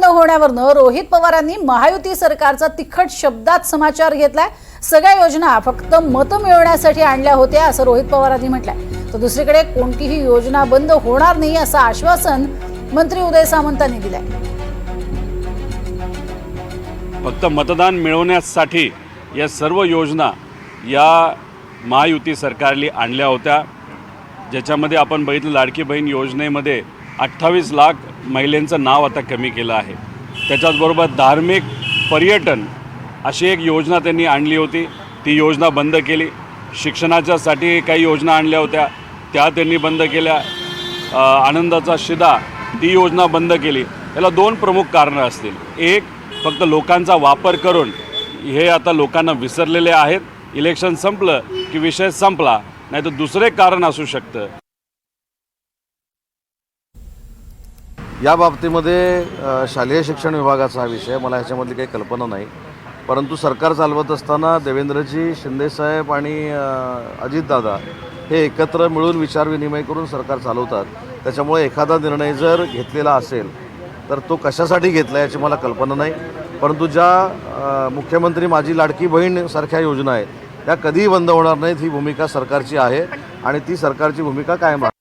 होण्यावरनं रोहित पवारांनी महायुती सरकारचा तिखट शब्दात समाचार घेतलाय। सगळ्या योजना फक्त मतं मिळवण्यासाठी आणल्या होत्या असं रोहित पवारांनी म्हटलंय। तर दुसरीकडे कोणतीही योजना बंद होणार नाही असं आश्वासन मंत्री उदय सामंतांनी दिलंय। फक्त मतदान मिळवण्यासाठी या सर्व योजना या महायुती सरकारने आणल्या होत्या, ज्याच्यामध्ये आपण बघितलं लाडकी बहीण योजनेमध्ये 28 लाख महिलांचं नाव आता कमी केलं आहे। त्याच्याचबरोबर धार्मिक पर्यटन अशी एक योजना त्यांनी आणली होती, ती योजना बंद केली। शिक्षणाच्यासाठी काही योजना आणल्या होत्या, त्या त्यांनी बंद केल्या। आनंदाचा शिदा ती योजना बंद केली। याला दोन प्रमुख कारणं असतील। एक, फक्त लोकांचा वापर करून हे आता लोकांना विसरलेले आहेत। इलेक्शन संपलं की विषय संपला, नाही तर दुसरे कारण असू शकतं। या बाबतीमध्ये शालेय शिक्षण विभागाचा हा विषय, मला ह्याच्यामधली काही कल्पना नाही। परंतु सरकार चालवत असताना देवेंद्रजी, शिंदेसाहेब आणि अजितदादा हे एकत्र मिळून विचारविनिमय करून सरकार चालवतात। त्याच्यामुळे एखादा निर्णय जर घेतलेला असेल तर तो कशासाठी घेतला याची मला कल्पना नाही। परंतु ज्या मुख्यमंत्री माझी लाडकी बहीण सारख्या योजना आहेत त्या कधीही बंद होणार नाहीत, ही भूमिका सरकारची आहे आणि ती सरकारची भूमिका कायम आहे।